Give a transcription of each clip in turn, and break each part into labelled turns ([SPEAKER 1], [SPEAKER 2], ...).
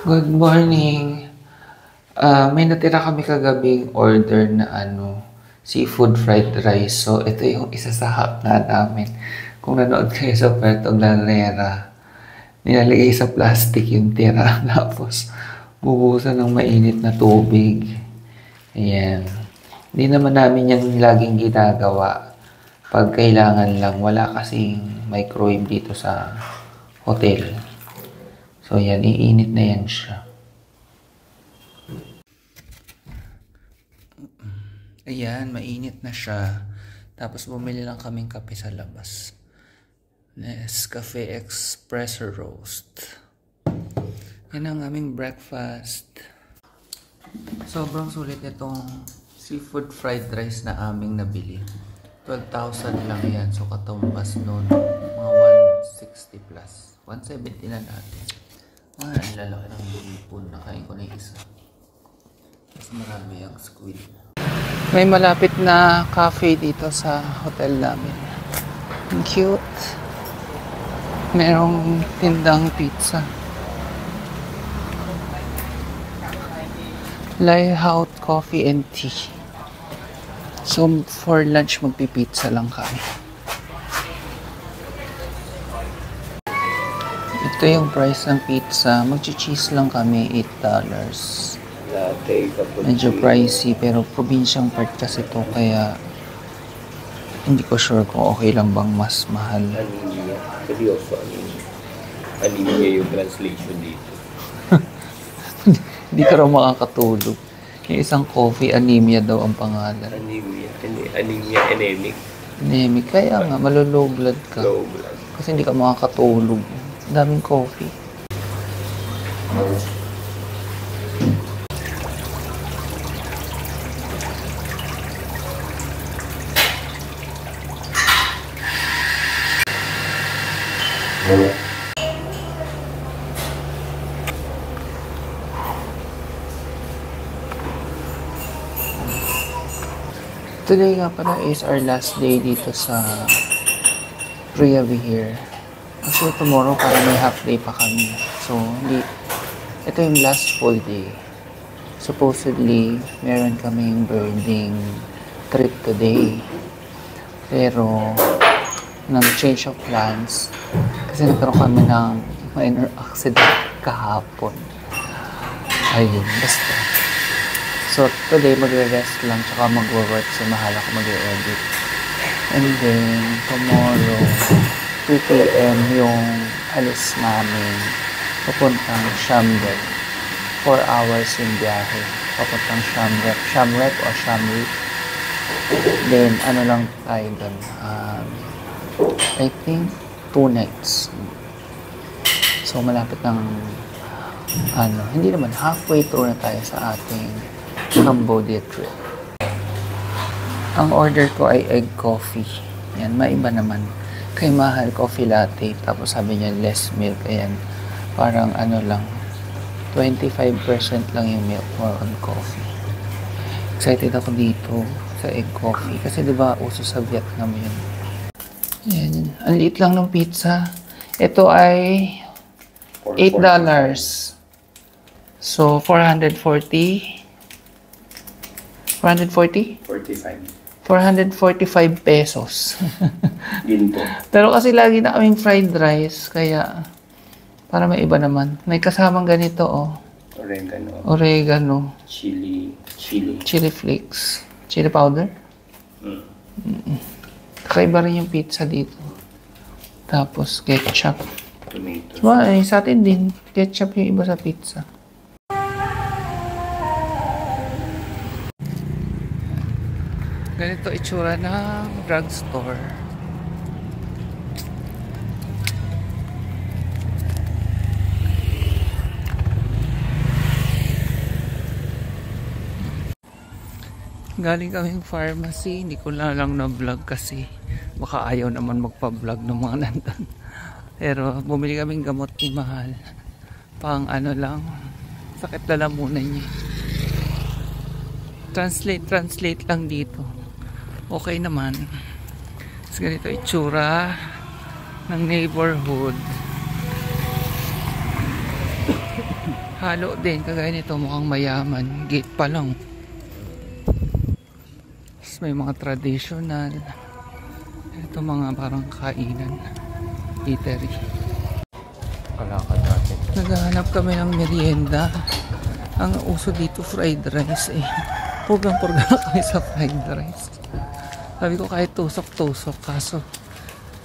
[SPEAKER 1] Good morning. May natira kami kagabing order na seafood fried rice. So, ito yung isa sa hapna namin. Kung nanood kayo sa Puerto Galera, nilalagay sa plastic yung tira. Tapos, bubuhusan ng mainit na tubig. Ayan. Hindi naman namin yung laging ginagawa. Pag kailangan lang, wala kasing microwave dito sa hotel. So, yan, iinit na yan siya. Ayan, mainit na siya. Tapos, bumili lang kaming kape sa labas. Nescafe Espresso Roast. Yan ang aming breakfast. Sobrang sulit itong seafood fried rice na aming nabili. 12,000 lang yan. So, katumbas nun. Mga 160 plus. 170 na natin. Ang lalaki ng hipon. Nakain ko na yung isa. Mas marami ang squid. May malapit na cafe dito sa hotel namin. Ang cute. Merong tindang pizza. Lighthouse Coffee and Tea. So, for lunch, magpipizza lang kami. Ito yung price ng pizza. Mag-cheese lang kami, $8. Medyo pricey, pero probinsyang part kasi ito, kaya hindi ko sure kung okay lang bang mas mahal.
[SPEAKER 2] Anemia. Seryoso, anemia yung translation dito.
[SPEAKER 1] Hindi ka raw makakatulog. Yung isang coffee, anemia daw ang pangalan.
[SPEAKER 2] Anemia. Anemia, anemic.
[SPEAKER 1] Anemic. Kaya nga, malolow blood ka.
[SPEAKER 2] Low blood.
[SPEAKER 1] Kasi hindi ka makakatulog. Daming coffee. Today nga pala is our last day dito sa Priya Vihir. Actually, tomorrow para may half day pa kami. So, ito yung last full day. Supposedly, meron kaming birding trip today. Pero, nag-change of plans. Kasi nagkaroon kami ng minor accident kahapon. Ayun, basta. So, today magre-rest lang tsaka mag-work si Mahal ako mag-edit. And then, tomorrow, 2 p.m. yung alis namin papuntang Siem Reap. 4 hours yung biyahe. Papuntang Siem Reap. Siem Reap o Siem Reap. Then, ano lang tayo doon? I think 2 nights. So, malapit ng hindi naman, halfway through na tayo sa ating Cambodia trip. Ang order ko ay egg coffee. Yan, maiba naman. Kay Mahal, coffee latte. Tapos sabi niya, less milk. Ayan, parang lang, 25% lang yung milk, more on coffee. Excited ako dito sa egg coffee. Kasi diba, uso sa Vietnam yun. Ayan, ang liit lang ng pizza. Ito ay $8. So, 440? 445 pesos.
[SPEAKER 2] Ginto.
[SPEAKER 1] Pero kasi lagi na kaming fried rice, kaya para may iba naman. May kasamang ganito, oh. Oregano. Chili flakes. Chili powder. Kakaiba rin yung pizza dito. Tapos ketchup.
[SPEAKER 2] Tomatoes.
[SPEAKER 1] Sa atin din, ketchup yung iba sa pizza. Ganito itsura ng drugstore. Galing kaming pharmacy, hindi ko lang na-vlog kasi baka ayaw naman magpa-vlog ng mga nandun. Pero bumili kaming gamot ni Mahal. Pang lang, sakit lalamunan niya. Translate lang dito. Okay naman. So, ganito itsura ng neighborhood. Halo din, kagaya nito mukhang mayaman. Gate pa lang. Tapos may mga traditional. Ito mga parang kainan. Eatery.
[SPEAKER 2] Kalakad natin.
[SPEAKER 1] Naghahanap kami ng merienda. Ang uso dito fried rice eh. Purgang-purga kami sa fried rice. Sabi ko kahit tusok-tusok, kaso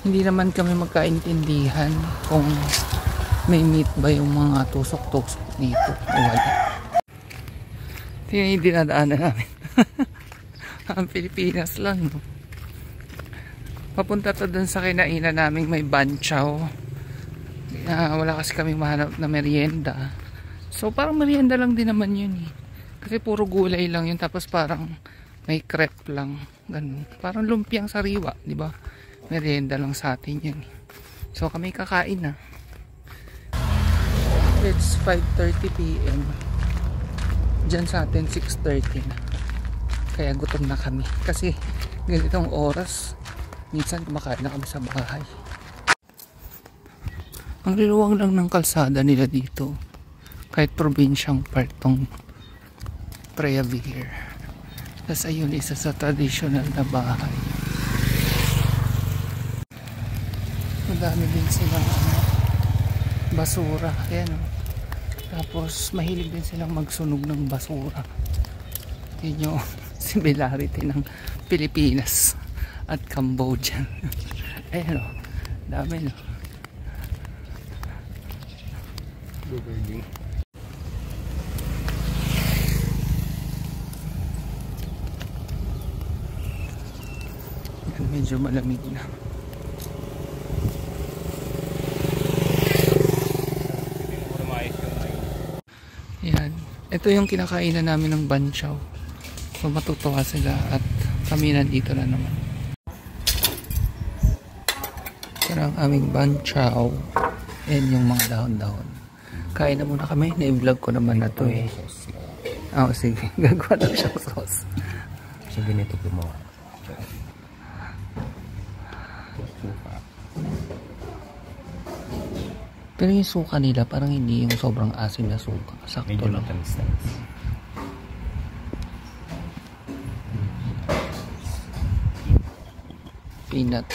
[SPEAKER 1] hindi naman kami magkaintindihan kung may meat ba yung mga tusok-tusok dito o wala. Ito yung dinadaanan namin. Ang Pilipinas lang, no? Papunta to dun sa kinainan naming may banchaw. Wala kasi kami mahanap na merienda. So parang merienda lang din naman yun eh. Kasi puro gulay lang yun, tapos parang may crepe lang. Ganun. Parang lumpiang sariwa, di ba? Merienda lang sa atin yun. So kami kakain na. It's 5:30 PM. Diyan sa atin 6:30 na. Kaya gutom na kami. Kasi ganitong oras, minsan kumakain na kami sa bahay. Ang liluwang lang ng kalsada nila dito. Kahit probinsyang part tong Preah Vihear. Tapos ayun, isa sa traditional na bahay. Madami din silang basura. Ayan, oh. Tapos mahilig din silang magsunog ng basura. Yun yung similarity ng Pilipinas at Cambodia. Ayan, oh. Dami, no. Yan, medyo malamig na. Yan. Ito yung kinakainan namin ng banchaw. So matutuwa sila at kami nandito na naman. Pero ang aming banchaw, yan yung mga dahon-dahon. Kain na muna kami. Na-vlog ko naman na to eh. Oo, sige. Gagawa na siyang sauce.
[SPEAKER 2] So ganito gumawa.
[SPEAKER 1] Pero yung suka nila parang hindi yung sobrang asim na suka. Sakto
[SPEAKER 2] medyo
[SPEAKER 1] lang.
[SPEAKER 2] matamis-tamis.
[SPEAKER 1] Peanut.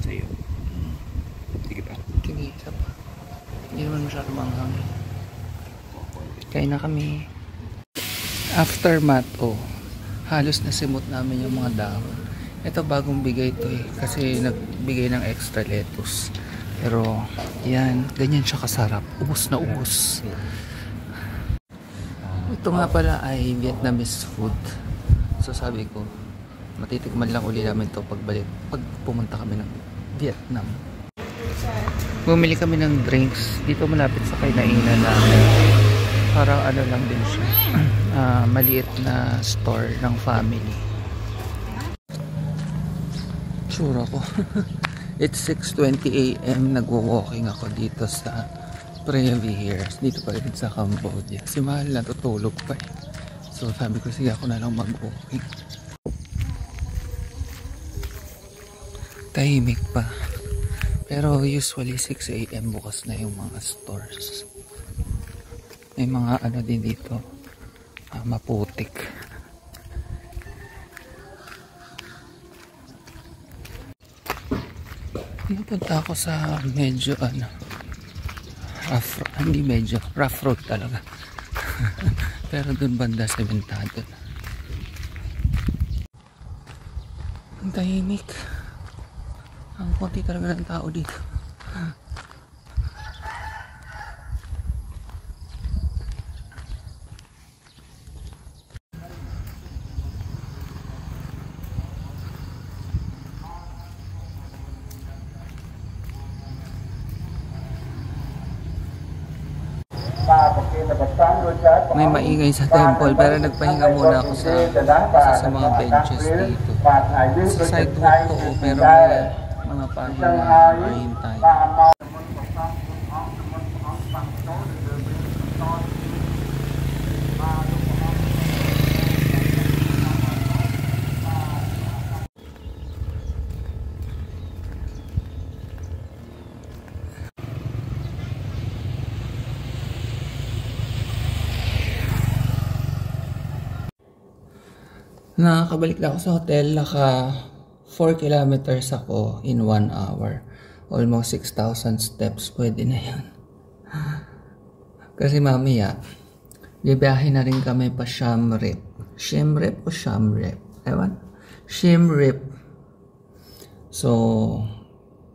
[SPEAKER 2] Sa'yo. Sige pa.
[SPEAKER 1] Sige, isa pa. Hindi naman masyado manghangin. Kain na kami. Aftermath, oh. Halos nasimot namin yung mga dahon. Ito bagong bigay to eh. Kasi nagbigay ng extra lettuce. Pero, yan. Ganyan siya kasarap. Ubus na ubus. Ito nga pala ay Vietnamese food. So sabi ko, matitikman lang uli namin to pag pumunta kami ng Vietnam. Bumili kami ng drinks dito malapit sa kinainan namin. Parang ano lang din siya. Maliit na store ng family. Sure ako. It's 6:20 AM. Nagwo-walking ako dito sa Preah Vihear. Dito pa rin sa Cambodia. Si Mahal natutulog pa eh. So sabi ko sige ako na lang mag-walking. Tahimik pa. Pero usually 6 AM bukas na yung mga stores. May mga ano din dito. Maputik. Napunta ako sa medyo rough road talaga. Pero dun banda sementado na. Ang tahimik. Ang konti talaga ng tao dito. May maingay sa temple pero nagpahinga muna ako sa mga benches dito. Sa sidewalk to pero may mga mga pahinga, mahintay. Nakakabalik na ako sa hotel, naka 4 kilometers ako in 1 hour. Almost 6,000 steps, pwede na yan. Kasi mamaya, bibiyahe na rin kami pa Siem Reap. Siem Reap o Siem Reap? Ewan? Siem Reap. So,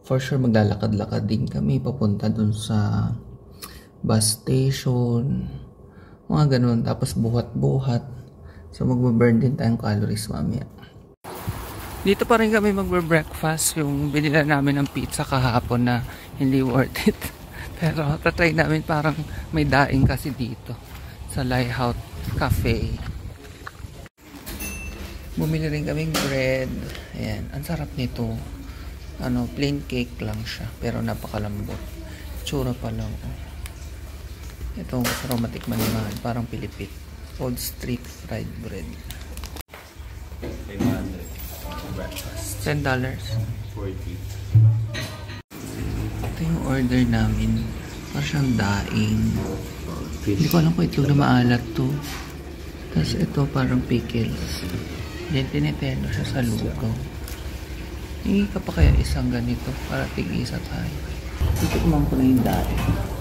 [SPEAKER 1] for sure maglalakad-lakad din kami papunta dun sa bus station. Mga ganun. Tapos buhat-buhat. So magbe-burn din tayong calories mamaya. Dito pa rin kami magbe-breakfast. Yung binila namin ng pizza kahapon na hindi worth it. Pero tatry namin, parang may daing kasi dito sa Lighthouse Cafe. Bumili rin kaming bread. Ayan, ang sarap nito. Plain cake lang siya pero napakalambot. Tsura pa lang. Ito sarap matikman naman, parang Pilipit. Old Street fried bread. $10. $40. Ito yung order namin. Parang siyang daing. Hindi ko alam kung ito na maalat to. Tapos ito parang pickles. Then tiniteno siya sa lugaw. Hingi ka pa kaya isang ganito para tig-isa tayo. Titikman ko na yung daing.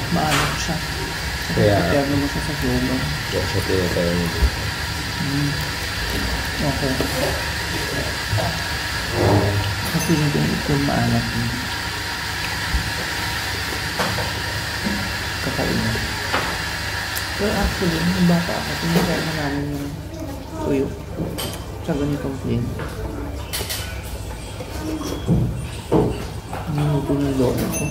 [SPEAKER 1] Maalam siya. Kaya terno mo siya sa dulo.
[SPEAKER 2] Kaya siya tinatayo nito.
[SPEAKER 1] Okay. Kasi hindi ito maalam. Kakainin. Pero actually, nung bata ako, tinatay na namin yung tuyo. Sa ganitong plain. Niluto ng lola ko.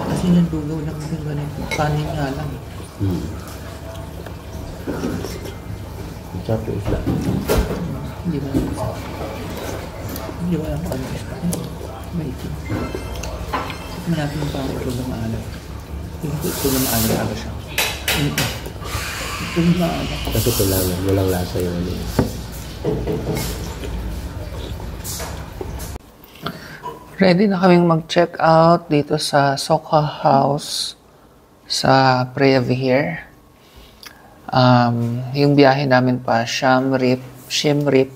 [SPEAKER 1] Kasi nandugaw lang ng ganito. Kanin nga lang.
[SPEAKER 2] Sarap yung isla.
[SPEAKER 1] Hindi ba lang isa? Hindi ba lang ano isa? May itim. Tignan natin yung parang ito na maalam. Ito na maalam aga siya. Ito na maalam.
[SPEAKER 2] Kasi ito lang, walang lasa yung ano.
[SPEAKER 1] Ready na kaming mag-check out dito sa Soka House sa Preah Vihear. Yung biyahe namin pa Siem Reap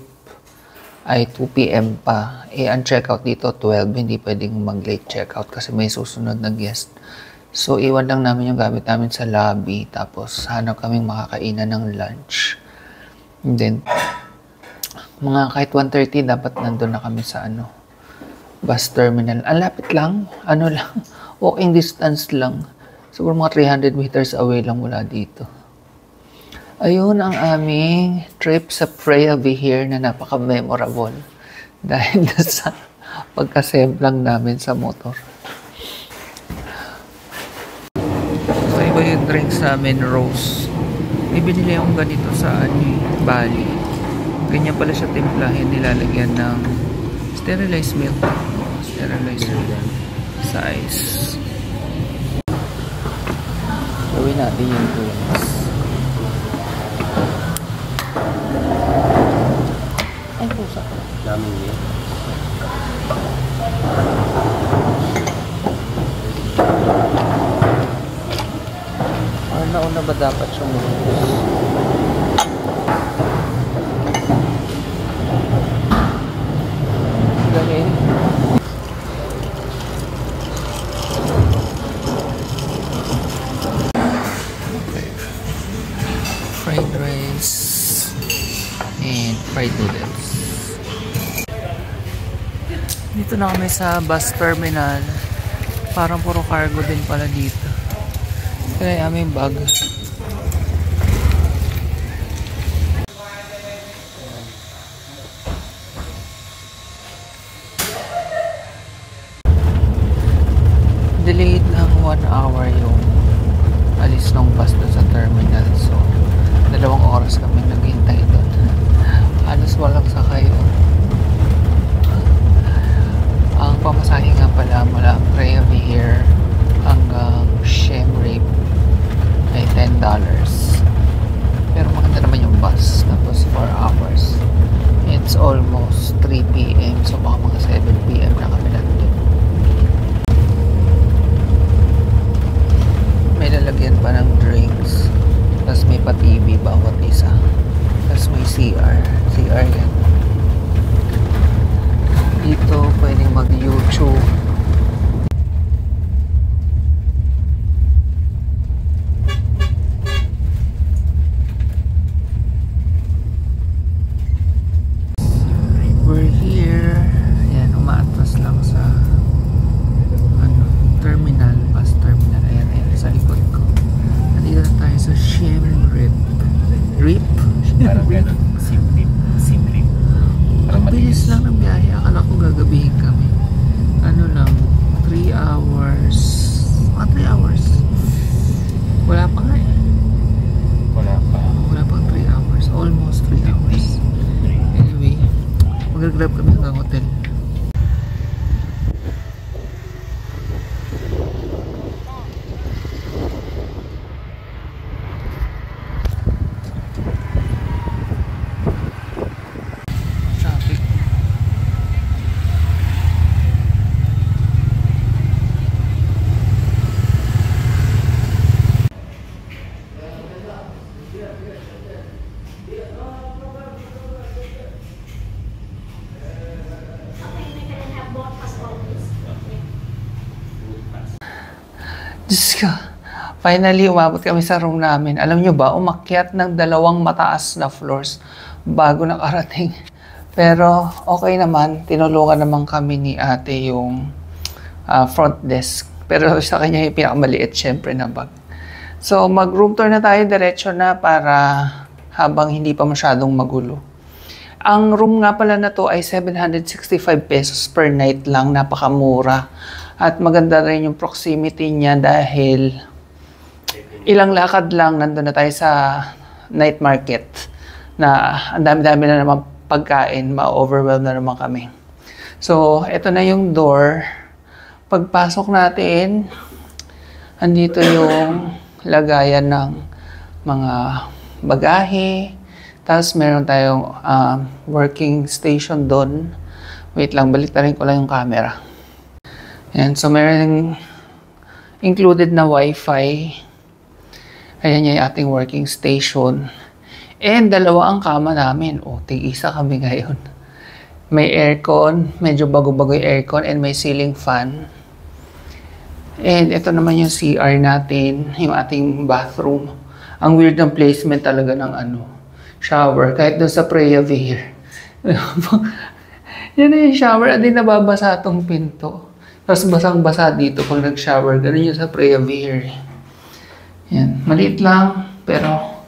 [SPEAKER 1] ay 2 PM pa. Ang check-out dito 12, hindi pwedeng mag-late check-out kasi may susunod na guest. So iwan lang namin yung gamit namin sa lobby, tapos hanap kaming makakainan ng lunch. And then mga kahit 1:30 dapat nandun na kami sa bus terminal. Ang lapit lang, walking distance lang. Siguro mga 300 meters away lang mula dito. Ayun ang aming trip sa Preah Vihear na napaka-memorable. Dahil sa pagkasemplang namin sa motor. So iba yung drinks namin, Rose. May binili akong ganito sa Bali. Ganyan pala siya timplahin, nilalagyan ng sterilized milk. Sterilized milk. Size. Gawin natin yung drinks. Ay, pusa.
[SPEAKER 2] Namin yun.
[SPEAKER 1] Or nauna ba dapat siyang rose? Galing. Okay. Fried rice and fried noodles. Dito na kami sa bus terminal. Parang puro cargo din pala dito. Kaya aming bag. Delayed lang 1 hour yung delays ng bus doon sa terminal. So, 2 oras kami naghintay doon. Halos walang sakay doon. Ang pamasahe nga pala mula Prea Vihir hanggang Siem Reap ay $10. Pero maganda naman yung bus. Tapos 4 hours. It's almost 3 p.m. So baka mga 7 p.m. na kami nandun. May lalagyan pa ng drinks. Tapos may pa-TV bawat isa. Tapos may CR. CR yan. Dito pwedeng mag-YouTube. We're here. Ayan, umaatras lang sa terminal, bus terminal. Ayan, ayan, sa likod ko. Nandito na tayo sa Siem Reap. Reap?
[SPEAKER 2] Parang ganun. Simrip.
[SPEAKER 1] Ang bilis lang ng biyahe. Akala ko gagabihin kami. Ano lang, 3 hours. 3 hours. Wala pa nga eh. Wala pang 3 hours. Almost 3 hours. Anyway, mag-grab kami hanggang hotel. Traffic. Diyos ko. Finally, umabot kami sa room namin. Alam nyo ba, umakyat ng 2 mataas na floors bago nakarating. Pero okay naman, tinulungan naman kami ni ate yung front desk. Pero sa kanya yung pinakamaliit syempre na bag. So mag-room tour na tayo, diretso na para habang hindi pa masyadong magulo. Ang room nga pala na to ay 765 pesos per night lang, napakamura. At maganda rin yung proximity niya dahil ilang lakad lang nandun na tayo sa night market na ang dami-dami na naman pagkain, ma-overwhelm na naman kami. So, ito na yung door. Pagpasok natin, andito yung lagayan ng mga bagahe. Tapos meron tayong working station doon. Wait lang, baliktarin ko lang yung camera. Ayan, so meron included na wifi. Ayan yung ating working station. And 2 ang kama namin. O, tig-isa kami ngayon. May aircon, medyo bago-bago yung aircon, and may ceiling fan. And ito naman yung CR natin, yung ating bathroom. Ang weird ng placement talaga ng shower, kahit doon sa Prea Vihir. Yan na yung shower, hindi nababasa itong pinto. Tapos basang-basa dito pag nag-shower. Ganun yung sa Prea Vihir. Yan, maliit lang, pero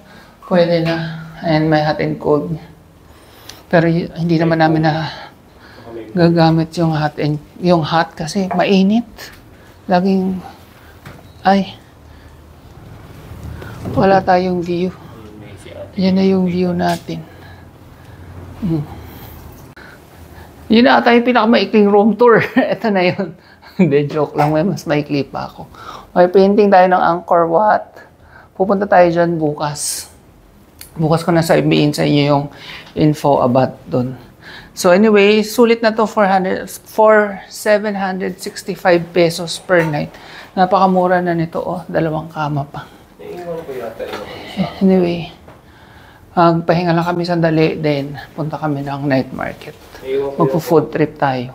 [SPEAKER 1] pwede na. And may hot and cold. Pero hindi naman namin na gagamit yung hot kasi mainit. Laging, wala tayong view. Yan na yung view natin. Yun na ata yung pinakamaikling room tour. Ito na yun. Hindi, joke lang. May mas maikli pa ako. Okay, painting tayo ng Angkor Wat. Pupunta tayo dyan bukas. Bukas ko na sabihin sa inyo yung info about dun. So anyway, sulit na to for 765 pesos per night. Napakamura na nito. 2 kama pa. Anyway, pahinga lang kami sandali, then punta kami ng night market. Magpo-food trip tayo.